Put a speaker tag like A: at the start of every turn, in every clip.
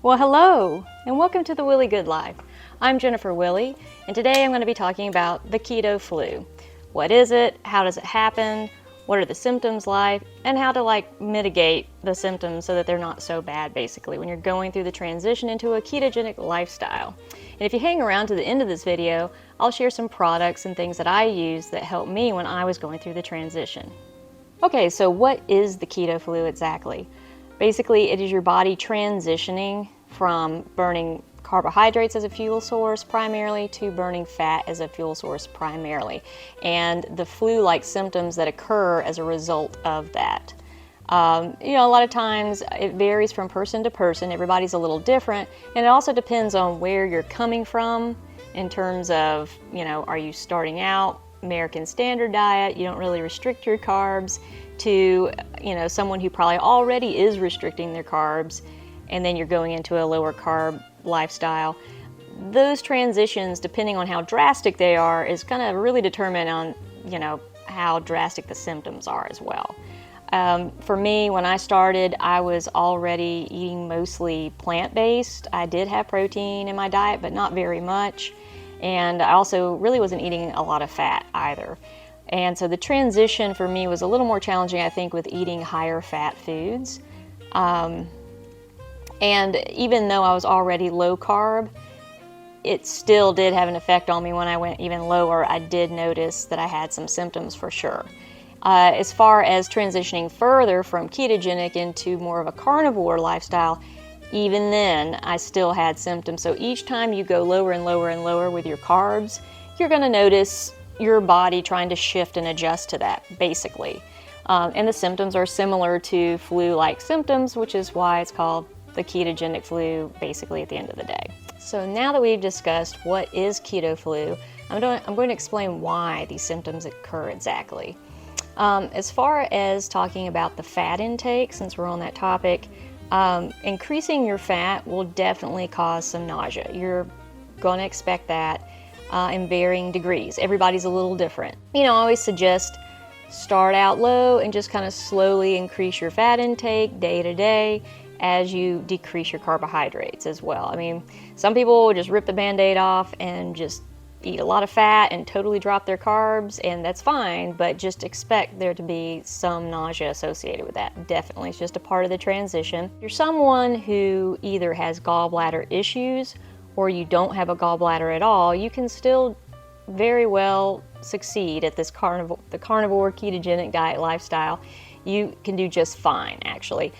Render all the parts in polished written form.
A: Well, hello, and welcome to the Willie Good Life. I'm Jennifer Willie, and today I'm going to be talking about the keto flu. What is it? How does it happen? What are the symptoms like? And how to mitigate the symptoms so that they're not so bad, basically, when you're going through the transition into a ketogenic lifestyle. And if you hang around to the end of this video, I'll share some products and things that I use that helped me when I was going through the transition. Okay, so what is the keto flu exactly? Basically, it is your body transitioning from burning carbohydrates as a fuel source primarily to burning fat as a fuel source primarily, and the flu-like symptoms that occur as a result of that. A lot of times it varies from person to person. Everybody's a little different, and it also depends on where you're coming from in terms of, are you starting out American Standard diet, you don't really restrict your carbs, to someone who probably already is restricting their carbs, and then you're going into a lower carb lifestyle. Those transitions, depending on how drastic they are, is going to really determine on how drastic the symptoms are as well. For me, when I started, I was already eating mostly plant-based. I did have protein in my diet, but not very much. And I also really wasn't eating a lot of fat either. And so the transition for me was a little more challenging, I think, with eating higher fat foods. And even though I was already low carb, it still did have an effect on me when I went even lower. I did notice that I had some symptoms for sure. As far as transitioning further from ketogenic into more of a carnivore lifestyle, even then I still had symptoms. So each time you go lower and lower and lower with your carbs, you're going to notice your body trying to shift and adjust to that, basically. And the symptoms are similar to flu-like symptoms, which is why it's called the ketogenic flu, basically, at the end of the day. So now that we've discussed what is keto flu, I'm going to explain why these symptoms occur exactly. As far as talking about the fat intake, since we're on that topic, increasing your fat will definitely cause some nausea. You're going to expect that in varying degrees. Everybody's a little different. I always suggest start out low and just kind of slowly increase your fat intake day to day as you decrease your carbohydrates as well. I mean, some people just rip the Band-Aid off and just eat a lot of fat and totally drop their carbs, and that's fine, but just expect there to be some nausea associated with that. Definitely, it's just a part of the transition. If you're someone who either has gallbladder issues or you don't have a gallbladder at all, you can still very well succeed at this the carnivore ketogenic diet lifestyle. You can do just fine, actually.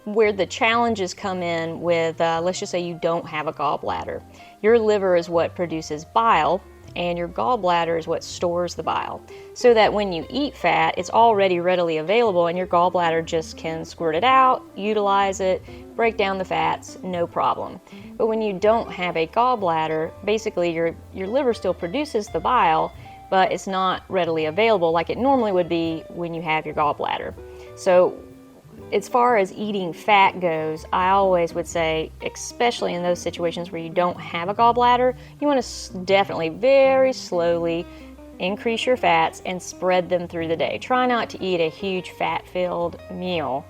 A: Where the challenges come in with, let's just say you don't have a gallbladder. Your liver is what produces bile, and your gallbladder is what stores the bile. So that when you eat fat, it's already readily available, and your gallbladder just can squirt it out, utilize it, break down the fats, no problem. But when you don't have a gallbladder, basically your liver still produces the bile, but it's not readily available like it normally would be when you have your gallbladder. So as far as eating fat goes, I always would say, especially in those situations where you don't have a gallbladder, you want to definitely very slowly increase your fats and spread them through the day. Try not to eat a huge fat-filled meal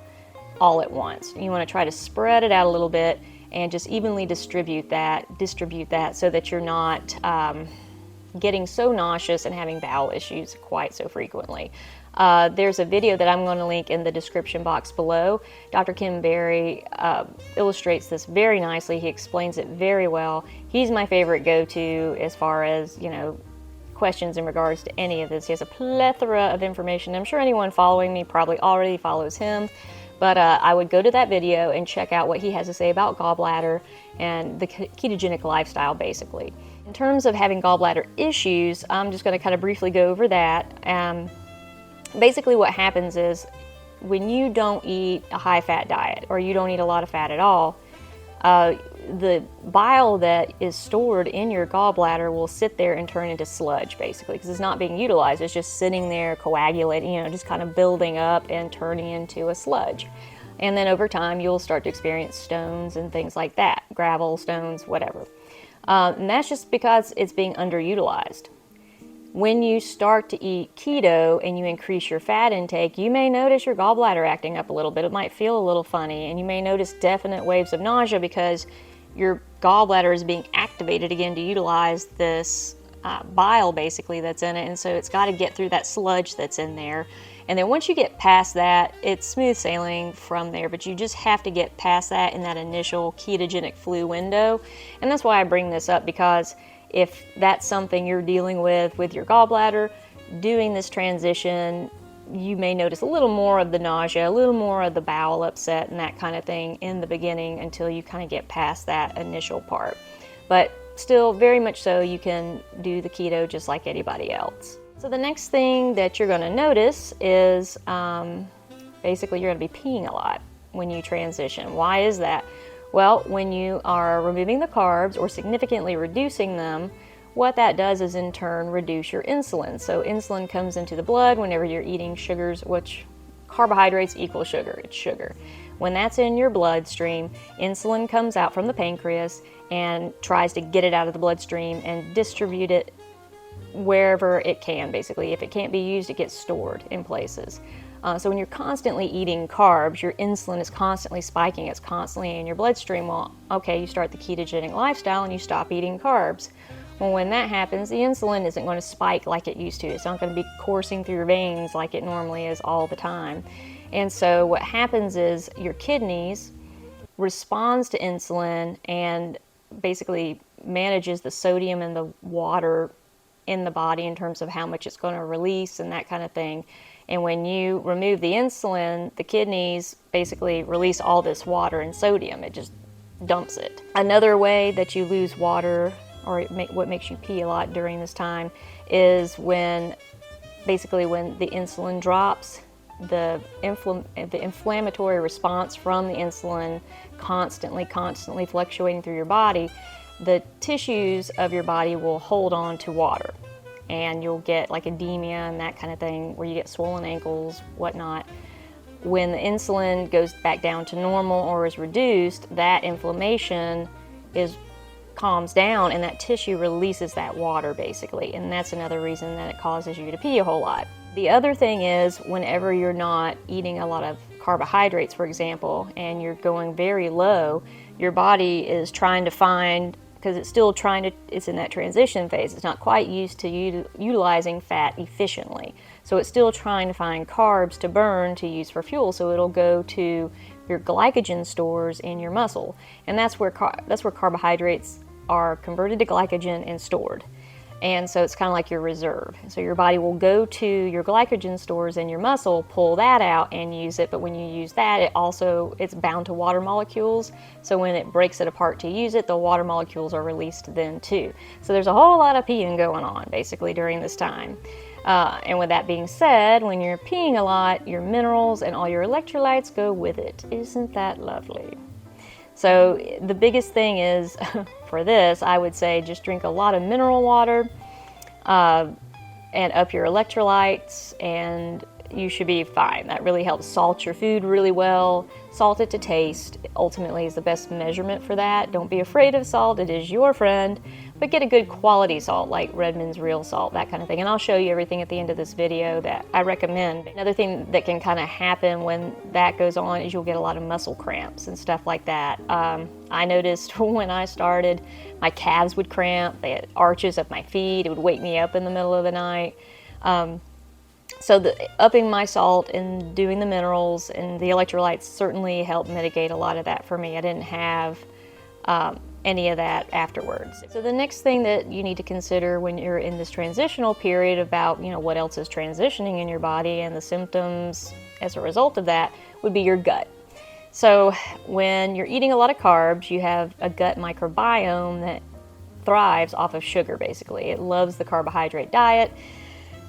A: all at once. You want to try to spread it out a little bit and just evenly distribute that so that you're not getting so nauseous and having bowel issues quite so frequently. There's a video that I'm going to link in the description box below. Dr. Kim Berry illustrates this very nicely. He explains it very well. He's my favorite go-to as far as, questions in regards to any of this. He has a plethora of information. I'm sure anyone following me probably already follows him, but I would go to that video and check out what he has to say about gallbladder and the ketogenic lifestyle, basically. In terms of having gallbladder issues, I'm just going to kind of briefly go over that. Basically what happens is when you don't eat a high-fat diet or you don't eat a lot of fat at all, the bile that is stored in your gallbladder will sit there and turn into sludge, basically, because it's not being utilized. It's just sitting there coagulating, just kind of building up and turning into a sludge. And then over time, you'll start to experience stones and things like that, gravel, stones, whatever. And that's just because it's being underutilized. When you start to eat keto and you increase your fat intake, you may notice your gallbladder acting up a little bit. It might feel a little funny, and you may notice definite waves of nausea because your gallbladder is being activated again to utilize this bile basically that's in it, and so it's got to get through that sludge that's in there. And then once you get past that, it's smooth sailing from there, but you just have to get past that in that initial ketogenic flu window. And that's why I bring this up, because if that's something you're dealing with your gallbladder, doing this transition, you may notice a little more of the nausea, a little more of the bowel upset and that kind of thing in the beginning until you kind of get past that initial part. But still, very much so, you can do the keto just like anybody else. So the next thing that you're going to notice is basically you're going to be peeing a lot when you transition. Why is that? Well, when you are removing the carbs or significantly reducing them, what that does is in turn reduce your insulin. So insulin comes into the blood whenever you're eating sugars, which carbohydrates equal sugar, it's sugar. When that's in your bloodstream, insulin comes out from the pancreas and tries to get it out of the bloodstream and distribute it wherever it can, basically. If it can't be used, it gets stored in places. So when you're constantly eating carbs, your insulin is constantly spiking, it's constantly in your bloodstream. Well, okay, you start the ketogenic lifestyle and you stop eating carbs. Well, when that happens, the insulin isn't going to spike like it used to. It's not going to be coursing through your veins like it normally is all the time. And so what happens is your kidneys responds to insulin and basically manages the sodium and the water in the body in terms of how much it's going to release and that kind of thing. And when you remove the insulin, the kidneys basically release all this water and sodium. It just dumps it. Another way that you lose water, or what makes you pee a lot during this time, is when the insulin drops, the inflammatory response from the insulin constantly fluctuating through your body, the tissues of your body will hold on to water, and you'll get like edema and that kind of thing where you get swollen ankles, whatnot. When the insulin goes back down to normal or is reduced, that inflammation calms down and that tissue releases that water basically, and that's another reason that it causes you to pee a whole lot. The other thing is, whenever you're not eating a lot of carbohydrates, for example, and you're going very low, your body is trying to find, because it's in that transition phase, it's not quite used to utilizing fat efficiently. So it's still trying to find carbs to burn to use for fuel, so it'll go to your glycogen stores in your muscle. And that's where carbohydrates are converted to glycogen and stored. And so it's kind of like your reserve. So your body will go to your glycogen stores in your muscle, pull that out and use it. But when you use that, it's bound to water molecules. So when it breaks it apart to use it, the water molecules are released then too. So there's a whole lot of peeing going on basically during this time. And with that being said, when you're peeing a lot, your minerals and all your electrolytes go with it. Isn't that lovely? So the biggest thing is, for this, I would say just drink a lot of mineral water and up your electrolytes, and you should be fine. That really helps. Salt your food really well. Salt it to taste, ultimately, is the best measurement for that. Don't be afraid of salt. It is your friend. But get a good quality salt, like Redmond's Real Salt, that kind of thing. And I'll show you everything at the end of this video that I recommend. Another thing that can kind of happen when that goes on is you'll get a lot of muscle cramps and stuff like that. I noticed when I started, my calves would cramp. They had arches of my feet. It would wake me up in the middle of the night. So upping my salt and doing the minerals and the electrolytes certainly helped mitigate a lot of that for me. I didn't have any of that afterwards. So the next thing that you need to consider when you're in this transitional period about, what else is transitioning in your body and the symptoms as a result of that would be your gut. So when you're eating a lot of carbs, you have a gut microbiome that thrives off of sugar, basically. It loves the carbohydrate diet,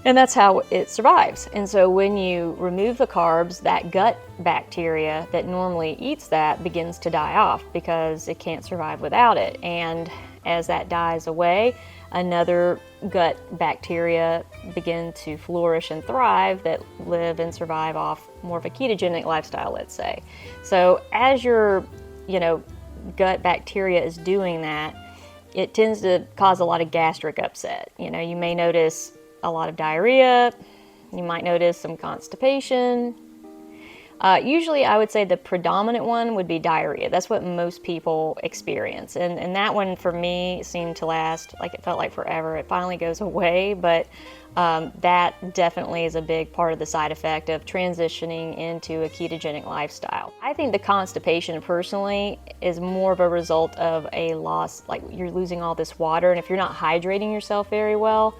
A: and that's how it survives. And so when you remove the carbs, that gut bacteria that normally eats that begins to die off because it can't survive without it. And as that dies away, another gut bacteria begin to flourish and thrive that live and survive off more of a ketogenic lifestyle, let's say. So as your, gut bacteria is doing that, it tends to cause a lot of gastric upset. You may notice a lot of diarrhea. You might notice some constipation. Usually I would say the predominant one would be diarrhea. That's what most people experience. And that one for me seemed to last, like it felt like forever. It finally goes away, but that definitely is a big part of the side effect of transitioning into a ketogenic lifestyle. I think the constipation personally is more of a result of a loss, like you're losing all this water, and if you're not hydrating yourself very well,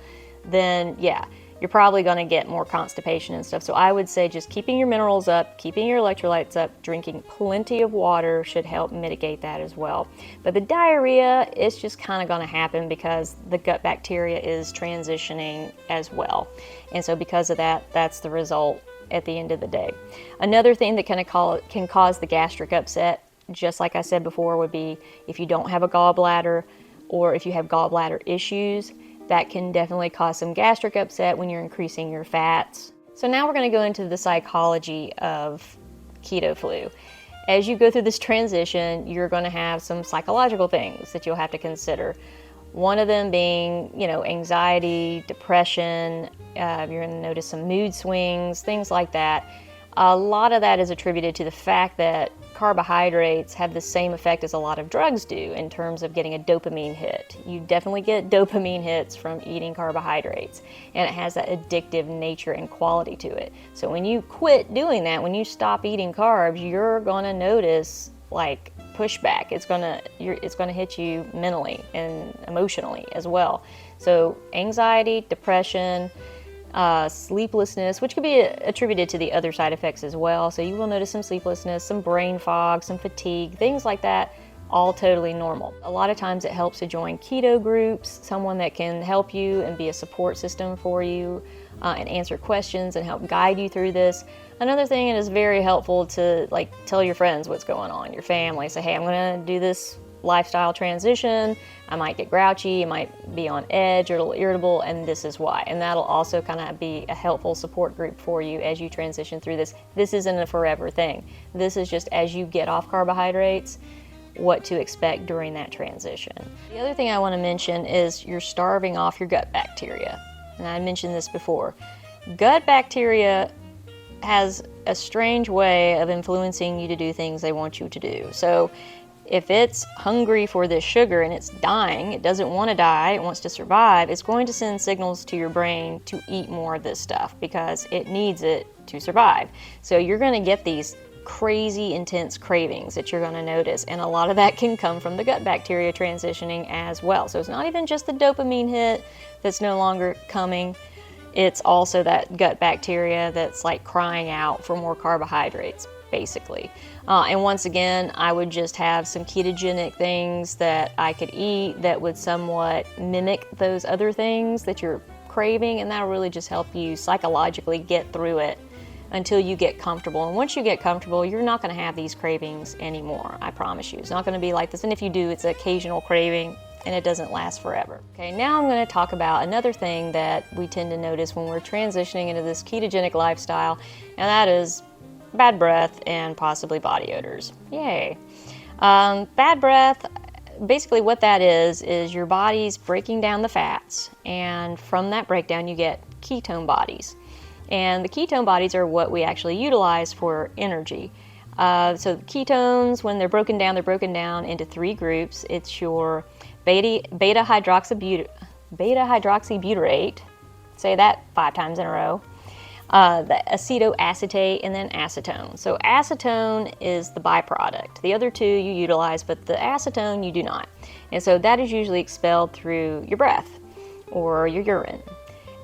A: then yeah, you're probably going to get more constipation and stuff. So I would say just keeping your minerals up, keeping your electrolytes up, drinking plenty of water should help mitigate that as well. But the diarrhea, it's just kind of going to happen because the gut bacteria is transitioning as well. And so because of that, that's the result at the end of the day. Another thing that can cause the gastric upset, just like I said before, would be if you don't have a gallbladder or if you have gallbladder issues. That can definitely cause some gastric upset when you're increasing your fats. So now we're going to go into the psychology of keto flu. As you go through this transition, you're going to have some psychological things that you'll have to consider. One of them being, anxiety, depression. You're going to notice some mood swings, things like that. A lot of that is attributed to the fact that carbohydrates have the same effect as a lot of drugs do in terms of getting a dopamine hit. You definitely get dopamine hits from eating carbohydrates, and it has that addictive nature and quality to it. So when you quit doing that, when you stop eating carbs, you're gonna notice like pushback. It's gonna hit you mentally and emotionally as well. So anxiety, depression, sleeplessness, which could be attributed to the other side effects as well. So you will notice some sleeplessness, some brain fog, some fatigue, things like that, all totally normal. A lot of times it helps to join keto groups, someone that can help you and be a support system for you and answer questions and help guide you through this. Another thing, it is very helpful to tell your friends what's going on, your family. Say, hey, I'm gonna do this lifestyle transition. I might get grouchy, I might be on edge or a little irritable, and this is why. And that'll also kind of be a helpful support group for you as you transition through this. This isn't a forever thing. This is just as you get off carbohydrates, what to expect during that transition. The other thing I want to mention is you're starving off your gut bacteria. And I mentioned this before. Gut bacteria has a strange way of influencing you to do things they want you to do. So if it's hungry for this sugar and it's dying, it doesn't want to die, it wants to survive, it's going to send signals to your brain to eat more of this stuff because it needs it to survive. So you're going to get these crazy intense cravings that you're going to notice, and a lot of that can come from the gut bacteria transitioning as well. So it's not even just the dopamine hit that's no longer coming, it's also that gut bacteria that's like crying out for more carbohydrates, basically. And once again, I would just have some ketogenic things that I could eat that would somewhat mimic those other things that you're craving, and that'll really just help you psychologically get through it until you get comfortable. And once you get comfortable, you're not going to have these cravings anymore, I promise you. It's not going to be like this, and if you do, it's an occasional craving, and it doesn't last forever. Okay, now I'm going to talk about another thing that we tend to notice when we're transitioning into this ketogenic lifestyle, and that is bad breath and possibly body odors. Yay. Bad breath, basically what that is your body's breaking down the fats, and from that breakdown you get ketone bodies. And the ketone bodies are what we actually utilize for energy. So the ketones, when they're broken down into three groups. It's your beta-hydroxybutyrate, say that 5 times in a row, the acetoacetate, and then acetone. So acetone is the byproduct. The other two you utilize, but the acetone you do not. And so that is usually expelled through your breath or your urine.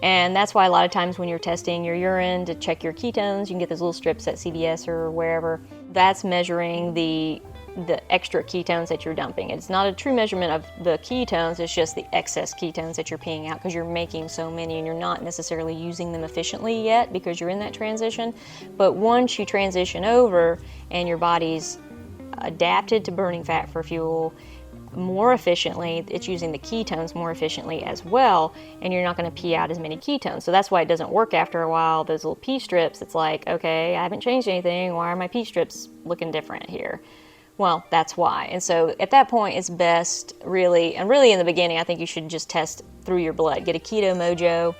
A: And that's why a lot of times when you're testing your urine to check your ketones, you can get those little strips at CVS or wherever. That's measuring the extra ketones that you're dumping. It's not a true measurement of the ketones, it's just the excess ketones that you're peeing out because you're making so many and you're not necessarily using them efficiently yet because you're in that transition. But once you transition over and your body's adapted to burning fat for fuel more efficiently, it's using the ketones more efficiently as well, and you're not going to pee out as many ketones. So that's why it doesn't work after a while. Those little pee strips, it's like, okay, I haven't changed anything, why are my pee strips looking different here? Well, that's why. And so at that point, it's best really in the beginning, I think you should just test through your blood. Get a Keto Mojo,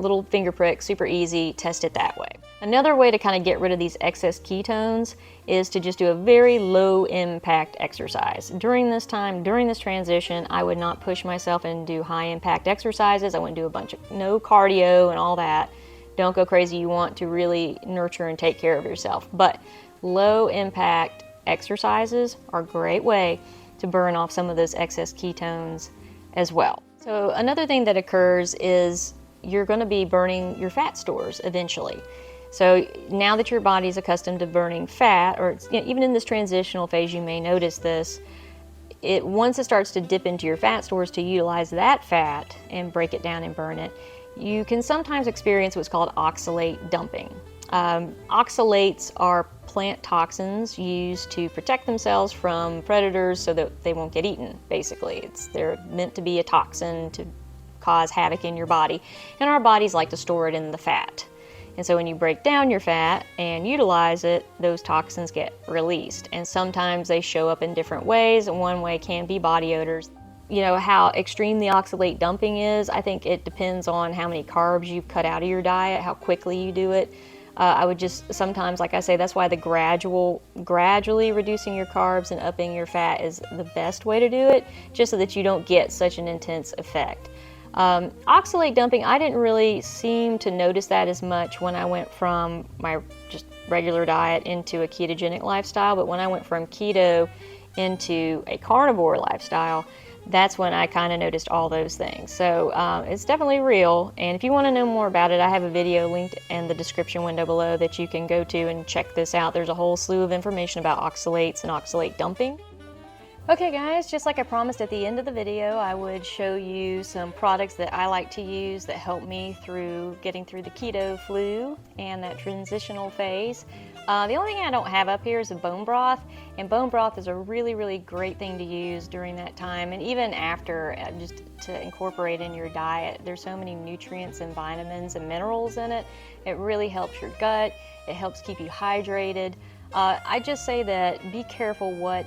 A: little finger prick, super easy, test it that way. Another way to kind of get rid of these excess ketones is to just do a very low impact exercise. During this time, during this transition, I would not push myself and do high impact exercises. I wouldn't do a bunch of no cardio and all that. Don't go crazy. You want to really nurture and take care of yourself. But low impact exercises are a great way to burn off some of those excess ketones as well. So another thing that occurs is you're going to be burning your fat stores eventually. So now that your body's accustomed to burning fat, or even in this transitional phase, you may notice this, once it starts to dip into your fat stores to utilize that fat and break it down and burn it, you can sometimes experience what's called oxalate dumping. Oxalates are plant toxins used to protect themselves from predators so that they won't get eaten, basically. They're meant to be a toxin to cause havoc in your body, and our bodies like to store it in the fat. And so when you break down your fat and utilize it, those toxins get released. And sometimes they show up in different ways, and one way can be body odors. You know, how extreme the oxalate dumping is, I think it depends on how many carbs you've cut out of your diet, how quickly you do it. I would just sometimes, like I say, that's why the gradually reducing your carbs and upping your fat is the best way to do it, just so that you don't get such an intense effect. Oxalate dumping, I didn't really seem to notice that as much when I went from my just regular diet into a ketogenic lifestyle, but when I went from keto into a carnivore lifestyle, that's when I kind of noticed all those things. So it's definitely real, and if you want to know more about it, I have a video linked in the description window below that you can go to and check this out. There's a whole slew of information about oxalates and oxalate dumping. Okay guys, just like I promised at the end of the video, I would show you some products that I like to use that help me through getting through the keto flu and that transitional phase. The only thing I don't have up here is a bone broth, and bone broth is a really, really great thing to use during that time, and even after, just to incorporate in your diet. There's so many nutrients and vitamins and minerals in it. It really helps your gut. It helps keep you hydrated. I just say that be careful what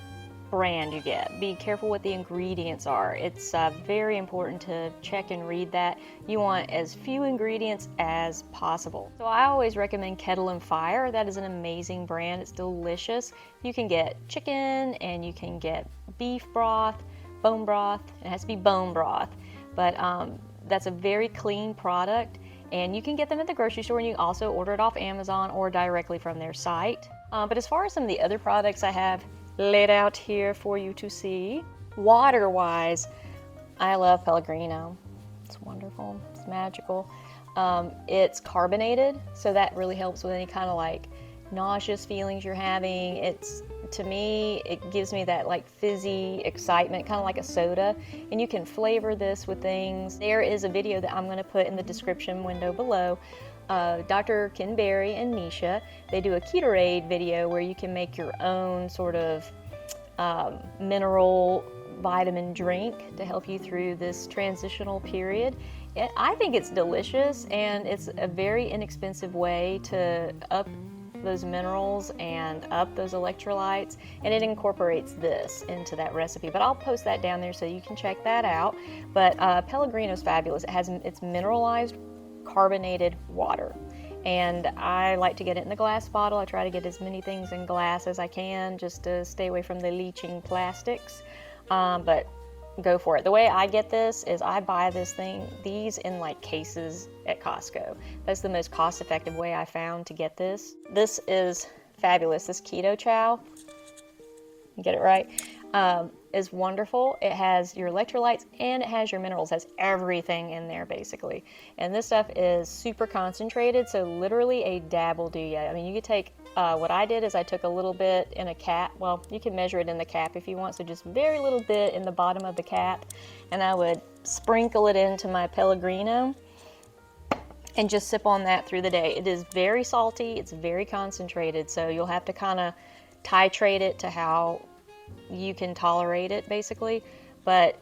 A: brand you get. Be careful what the ingredients are. It's very important to check and read that. You want as few ingredients as possible. So I always recommend Kettle and Fire. That is an amazing brand. It's delicious. You can get chicken and you can get beef broth, bone broth. It has to be bone broth, but that's a very clean product, and you can get them at the grocery store, and you can also order it off Amazon or directly from their site. But as far as some of the other products I have laid out here for you to see, water-wise, I love Pellegrino. It's wonderful. It's magical. It's carbonated, so that really helps with any kind of like nauseous feelings you're having. To me, it gives me that like fizzy excitement, kind of like a soda, and you can flavor this with things. There is a video that I'm going to put in the description window below. Dr. Ken Berry and Nisha, they do a Ketorade video where you can make your own sort of mineral vitamin drink to help you through this transitional period. I think it's delicious, and it's a very inexpensive way to up those minerals and up those electrolytes, and it incorporates this into that recipe. But I'll post that down there so you can check that out. But Pellegrino's fabulous. It's mineralized carbonated water, and I like to get it in the glass bottle. I try to get as many things in glass as I can just to stay away from the leaching plastics, but go for it. The way I get this is I buy these in like cases at Costco. That's the most cost-effective way I found to get this. This is fabulous. This Keto Chow, you get it right, is wonderful. It has your electrolytes and it has your minerals. It has everything in there basically. And this stuff is super concentrated, so literally a dab will do ya. I mean, you could take, what I did is I took a little bit in a cap. Well, you can measure it in the cap if you want, so just very little bit in the bottom of the cap, and I would sprinkle it into my Pellegrino and just sip on that through the day. It is very salty, it's very concentrated, so you'll have to kind of titrate it to how you can tolerate it basically, but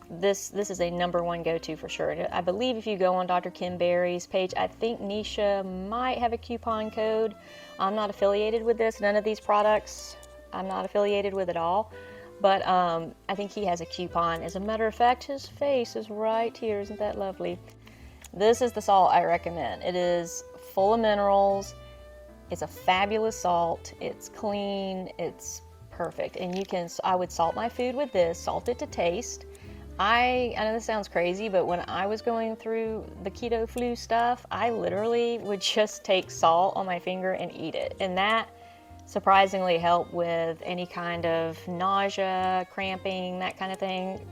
A: this is a #1 go-to for sure. I believe if you go on Dr. Kim Berry's page, I think Nisha might have a coupon code. I'm not affiliated with this. None of these products I'm not affiliated with at all, but I think he has a coupon. As a matter of fact, his face is right here. Isn't that lovely? This is the salt I recommend. It is full of minerals. It's a fabulous salt. It's clean. It's perfect. And I would salt my food with this, salt it to taste. I know this sounds crazy, but when I was going through the Keto Flu stuff, I literally would just take salt on my finger and eat it. And that surprisingly helped with any kind of nausea, cramping, that kind of thing.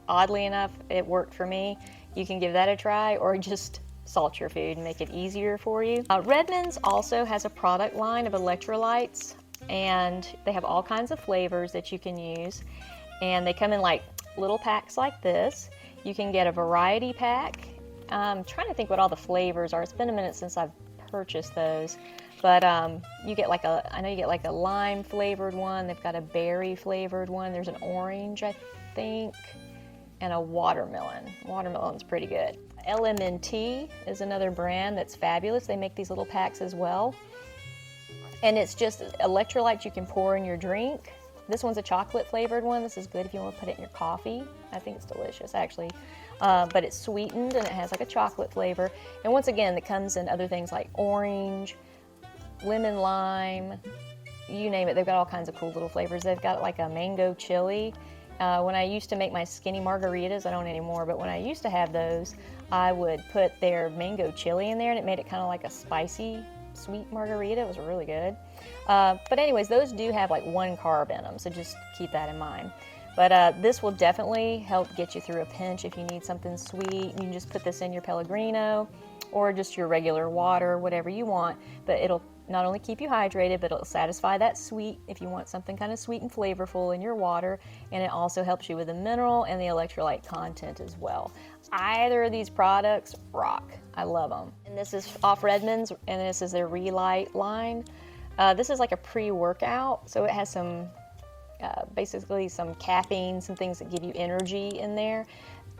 A: Oddly enough, it worked for me. You can give that a try, or just salt your food and make it easier for you. Redmond's also has a product line of electrolytes, and they have all kinds of flavors that you can use. And they come in like little packs like this. You can get a variety pack. I'm trying to think what all the flavors are. It's been a minute since I've purchased those. But you get like I know you get like a lime flavored one. They've got a berry flavored one. There's an orange, I think, and a watermelon. Watermelon's pretty good. LMNT is another brand that's fabulous. They make these little packs as well. And it's just electrolytes you can pour in your drink. This one's a chocolate flavored one. This is good if you want to put it in your coffee. I think it's delicious, actually. But it's sweetened and it has like a chocolate flavor. And once again, it comes in other things like orange, lemon lime, you name it. They've got all kinds of cool little flavors. They've got like a mango chili. When I used to make my skinny margaritas, I don't anymore, but when I used to have those, I would put their mango chili in there, and it made it kind of like a spicy, sweet margarita. It was really good. But anyways, those do have like 1 carb in them, so just keep that in mind. But this will definitely help get you through a pinch if you need something sweet. You can just put this in your Pellegrino or just your regular water, whatever you want. But it'll not only keep you hydrated, but it'll satisfy that sweet if you want something kind of sweet and flavorful in your water. And it also helps you with the mineral and the electrolyte content as well. Either of these products rock. I love them. And this is off Redmond's, and this is their Relight line. This is like a pre-workout, so it has some basically some caffeine, some things that give you energy in there.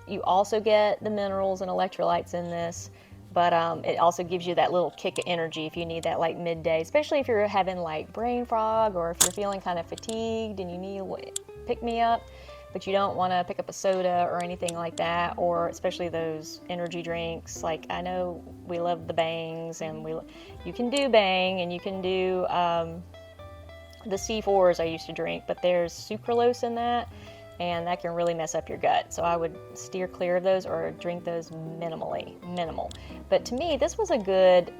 A: You also get the minerals and electrolytes in this, but it also gives you that little kick of energy if you need that like midday, especially if you're having like brain fog, or if you're feeling kind of fatigued and you need a pick-me-up, but you don't want to pick up a soda or anything like that, or especially those energy drinks. Like, I know we love the Bangs, and you can do Bang, and you can do the C4s I used to drink, but there's sucralose in that, and that can really mess up your gut. So I would steer clear of those or drink those minimal. But to me, this was a good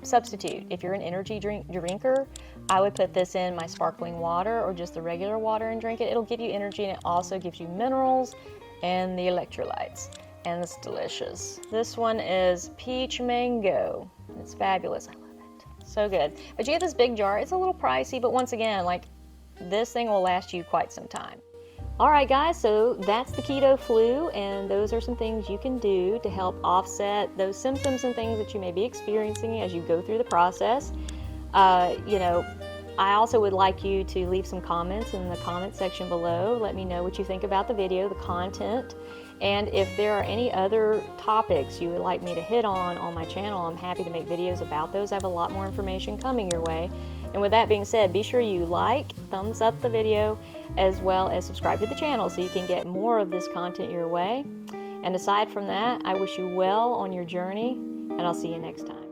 A: substitute. If you're an energy drinker, I would put this in my sparkling water or just the regular water and drink it. It'll give you energy, and it also gives you minerals and the electrolytes. And it's delicious. This one is peach mango. It's fabulous. I love it. So good. But you get this big jar. It's a little pricey, but once again, like, this thing will last you quite some time. All right, guys, so that's the Keto Flu, and those are some things you can do to help offset those symptoms and things that you may be experiencing as you go through the process. I also would like you to leave some comments in the comment section below. Let me know what you think about the video, the content, and if there are any other topics you would like me to hit on my channel, I'm happy to make videos about those. I have a lot more information coming your way. And with that being said, be sure you like, thumbs up the video, as well as subscribe to the channel so you can get more of this content your way. And aside from that, I wish you well on your journey, and I'll see you next time.